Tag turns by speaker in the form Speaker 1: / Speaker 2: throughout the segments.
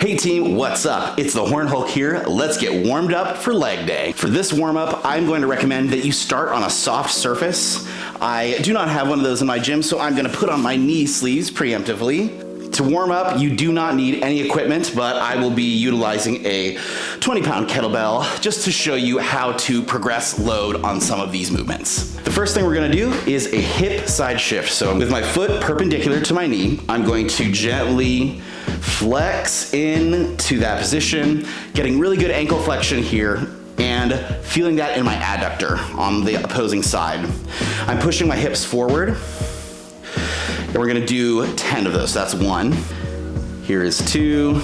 Speaker 1: Hey team, what's up? It's the Horn Hulk here. Let's get warmed up for leg day. For this warm up, I'm going to recommend that you start on a soft surface. I do not have one of those in my gym, so I'm going to put on my knee sleeves preemptively. To warm up, you do not need any equipment, but I will be utilizing a 20-pound kettlebell just to show you how to progress load on some of these movements. The first thing we're gonna do is a hip side shift. So with my foot perpendicular to my knee, I'm going to gently flex into that position, getting really good ankle flexion here, and feeling that in my adductor on the opposing side. I'm pushing my hips forward. And we're gonna do 10 of those, so that's 1. Here is 2.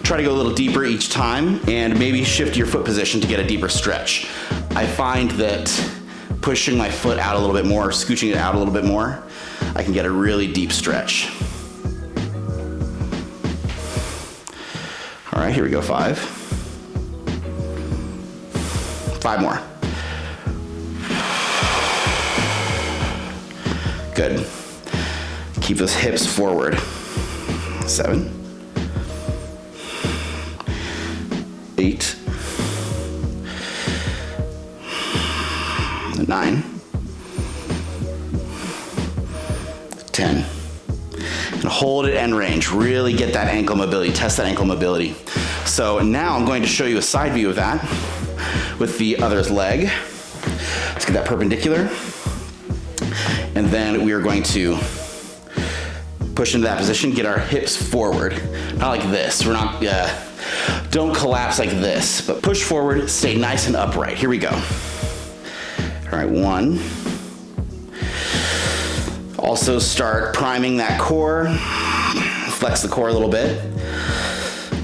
Speaker 1: Try to go a little deeper each time and maybe shift your foot position to get a deeper stretch. I find that pushing my foot out a little bit more, scooching it out a little bit more, I can get a really deep stretch. All right, here we go, 5. 5 more. Good. Keep those hips forward. 7, 8, 9, 10. And hold at end range. Really get that ankle mobility, test that ankle mobility. So now I'm going to show you a side view of that with the other's leg. Let's get that perpendicular. And then we are going to push into that position, get our hips forward. Not like this, we're not, don't collapse like this, but push forward, stay nice and upright. Here we go. All right, 1. Also start priming that core. Flex the core a little bit.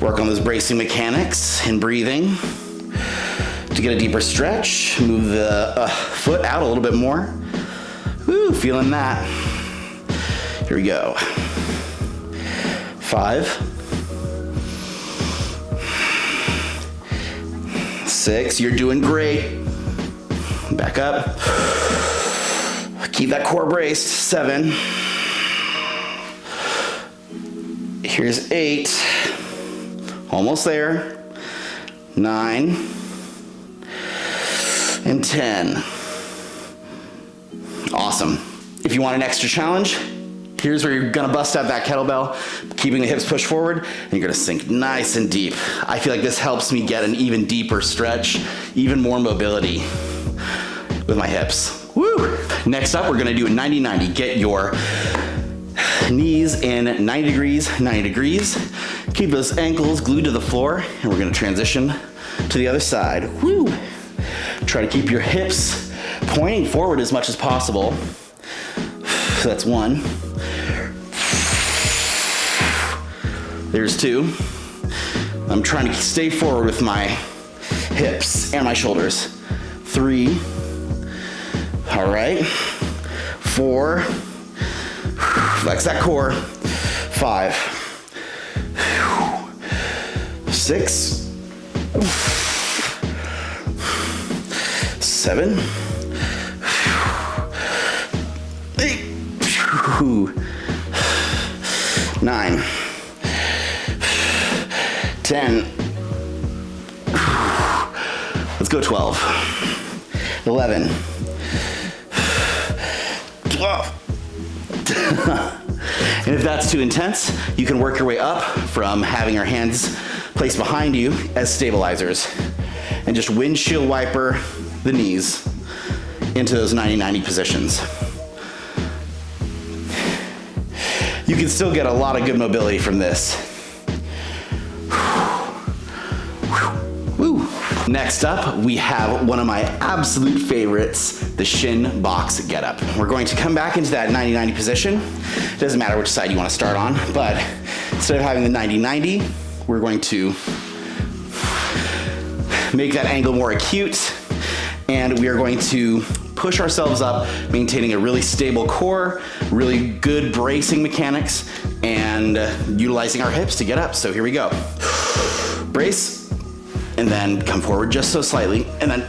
Speaker 1: Work on those bracing mechanics and breathing. To get a deeper stretch, move the foot out a little bit more. Woo, feeling that. Here we go. 5, 6, you're doing great. Back up. Keep that core braced. 7. Here's 8. Almost there. 9 and 10. Awesome. If you want an extra challenge, here's where you're gonna bust out that kettlebell, keeping the hips pushed forward, and you're gonna sink nice and deep. I feel like this helps me get an even deeper stretch, even more mobility with my hips. Woo! Next up, we're gonna do a 90-90. Get your knees in 90 degrees, 90 degrees. Keep those ankles glued to the floor, and we're gonna transition to the other side. Woo! Try to keep your hips pointing forward as much as possible. So that's 1. There's 2. I'm trying to stay forward with my hips and my shoulders. 3. All right. 4. Flex that core. 5. 6. 7. 8. 9. 10. Let's go 12. 11. 12. And if that's too intense, you can work your way up from having your hands placed behind you as stabilizers and just windshield wiper the knees into those 90-90 positions. You can still get a lot of good mobility from this. Woo. Next up, we have one of my absolute favorites, the shin box getup. We're going to come back into that 90-90 position. It doesn't matter which side you want to start on, but instead of having the 90-90, we're going to make that angle more acute, and we are going to push ourselves up, maintaining a really stable core, really good bracing mechanics, and utilizing our hips to get up. So here we go. Brace, and then come forward just so slightly, and then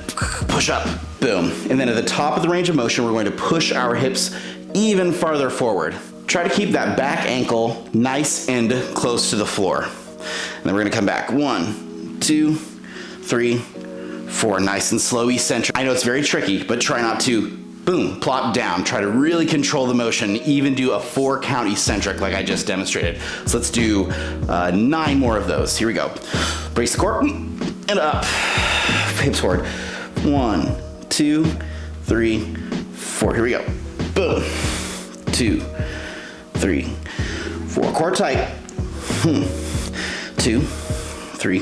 Speaker 1: push up, boom. And then at the top of the range of motion, we're going to push our hips even farther forward. Try to keep that back ankle nice and close to the floor. And then we're gonna come back. 1, 2, 3, 4. Nice and slow, eccentric. I know it's very tricky, but try not to, boom, plop down. Try to really control the motion, even do a 4 count eccentric like I just demonstrated. So let's do 9 more of those. Here we go. Brace the core, and up. Hips forward. 1, 2, 3, 4. Here we go. Boom. 2, 3, 4. Core tight. 2, 3,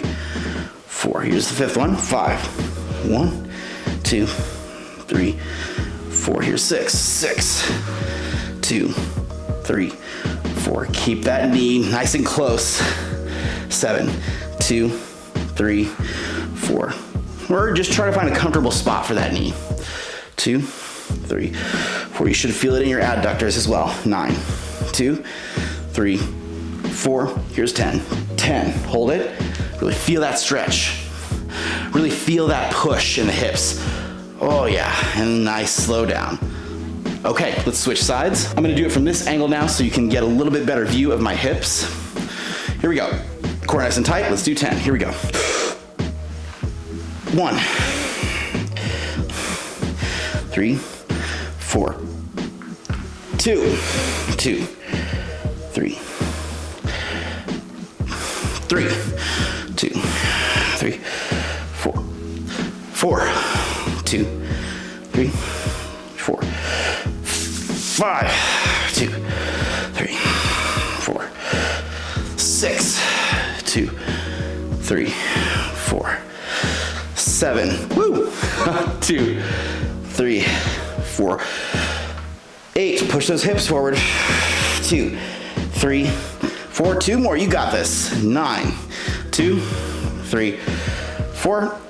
Speaker 1: 4. Here's the 5th one. 5. 1, 2, 3, 4. Here's 6. 6, 2, 3, 4. Keep that knee nice and close. 7, 2, 3, 4. Or just try to find a comfortable spot for that knee. 2, 3, 4. You should feel it in your adductors as well. 9, 2, 3, 4. Here's 10. 10. Hold it. Really feel that stretch. Really feel that push in the hips. Oh yeah, and nice slow down. Okay, let's switch sides. I'm gonna do it from this angle now so you can get a little bit better view of my hips. Here we go. Core nice and tight. Let's do 10. Here we go. 1, 3, 4, 2, 2, 3, 3, 2, 3, 4, 4, 2, 3, 4, 5, 2, 3, 4, 6, 2, 3, 4, 7, woo, 2, 3, 4, 8. Push those hips forward. 2, 3, 4. 2 more. You got this. 9, 2, 3, 4,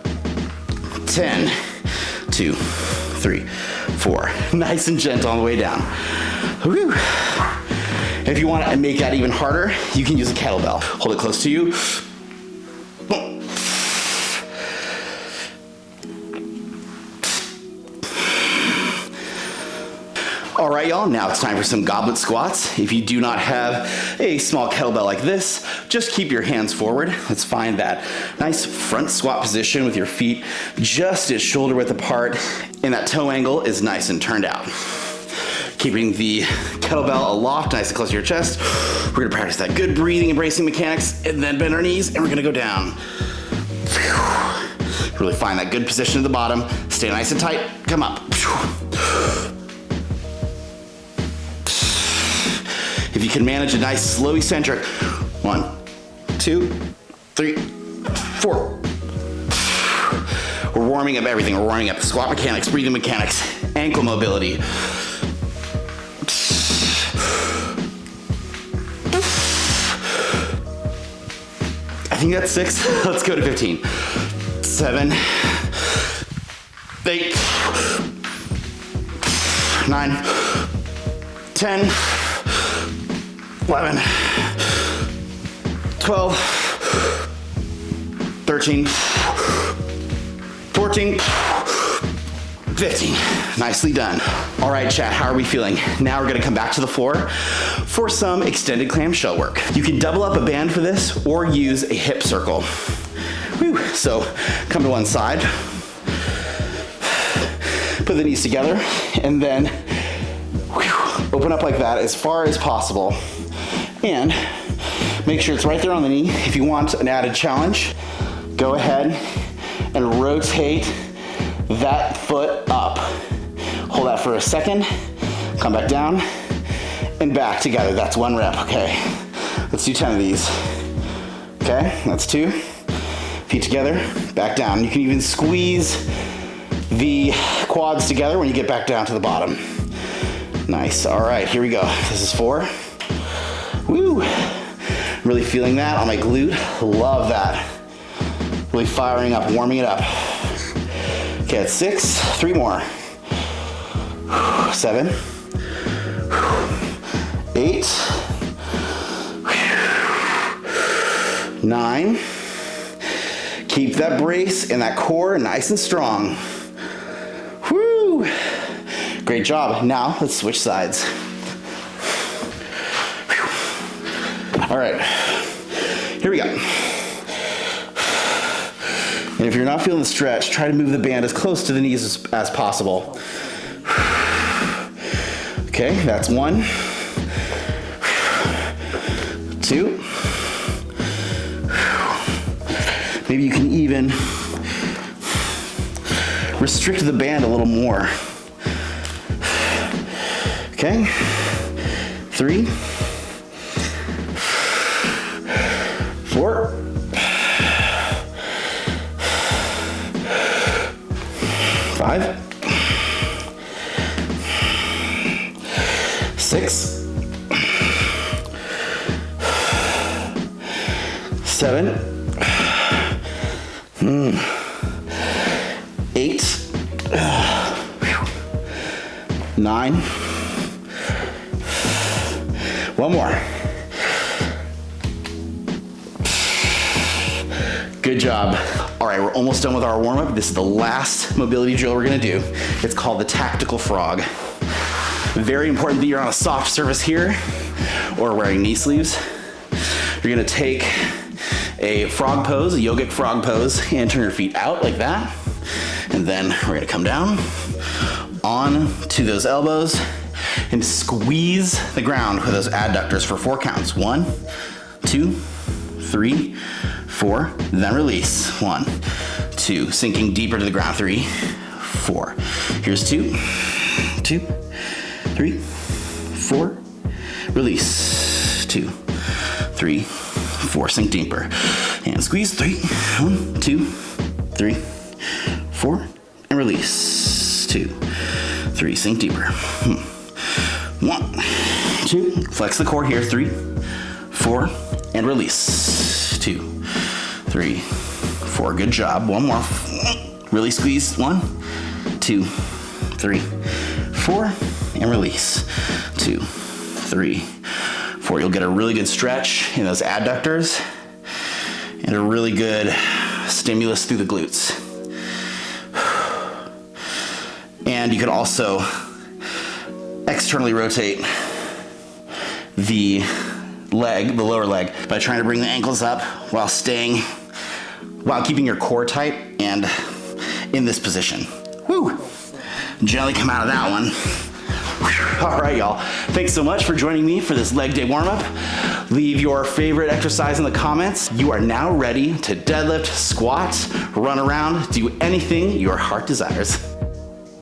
Speaker 1: 10, 2, 3, 4. Nice and gentle on the way down. Woo. If you want to make that even harder, you can use a kettlebell. Hold it close to you. All right, y'all, now it's time for some goblet squats. If you do not have a small kettlebell like this, just keep your hands forward. Let's find that nice front squat position with your feet just at shoulder width apart, and that toe angle is nice and turned out. Keeping the kettlebell aloft, nice and close to your chest. We're gonna practice that good breathing and bracing mechanics, and then bend our knees, and we're gonna go down. Really find that good position at the bottom. Stay nice and tight, come up. If you can manage a nice slow eccentric. 1, 2, 3, 4. We're warming up everything. We're warming up the squat mechanics, breathing mechanics, ankle mobility. I think that's 6. Let's go to 15. 7, 8, 9, 10, 11, 12, 13, 14, 15. Nicely done. All right, chat, how are we feeling? Now we're gonna come back to the floor for some extended clamshell work. You can double up a band for this or use a hip circle. Whew. So come to one side, put the knees together, and then open up like that as far as possible. And make sure it's right there on the knee. If you want an added challenge, go ahead and rotate that foot up. Hold that for a second, come back down, and back together. That's 1 rep, okay. Let's do 10 of these. Okay, that's 2. Feet together, back down. You can even squeeze the quads together when you get back down to the bottom. Nice, all right, here we go. This is 4. Woo! Really feeling that on my glute. Love that. Really firing up, warming it up. Okay, that's 6. 3 more. 7. 8. 9. Keep that brace and that core nice and strong. Woo! Great job. Now let's switch sides. All right, here we go. And if you're not feeling the stretch, try to move the band as close to the knees as possible. Okay, that's 1, 2. Maybe you can even restrict the band a little more. Okay, 3, 4, 5, 6, 7, 8, 9. One more. Good job. All right, we're almost done with our warm-up. This is the last mobility drill we're gonna do. It's called the tactical frog. Very important that you're on a soft surface here or wearing knee sleeves. You're gonna take a frog pose, a yogic frog pose, and turn your feet out like that. And then we're gonna come down on to those elbows and squeeze the ground with those adductors for 4 counts. 1, 2, 3, 4, then release. 1, 2, sinking deeper to the ground. 3, 4. Here's 2, 2, 3, 4, release. 2, 3, 4, sink deeper. And squeeze. 3, 1, 2, 3, 4, and release. 2, 3, sink deeper. 1, 2, flex the core here. 3, 4, and release. 2, 3, 4, good job. One more. Really squeeze. 1, 2, 3, 4, and release. 2, 3, 4. You'll get a really good stretch in those adductors and a really good stimulus through the glutes. And you can also externally rotate the leg, the lower leg, by trying to bring the ankles up while keeping your core tight and in this position. Woo! Gently come out of that one. All right, y'all. Thanks so much for joining me for this leg day warm-up. Leave your favorite exercise in the comments. You are now ready to deadlift, squat, run around, do anything your heart desires.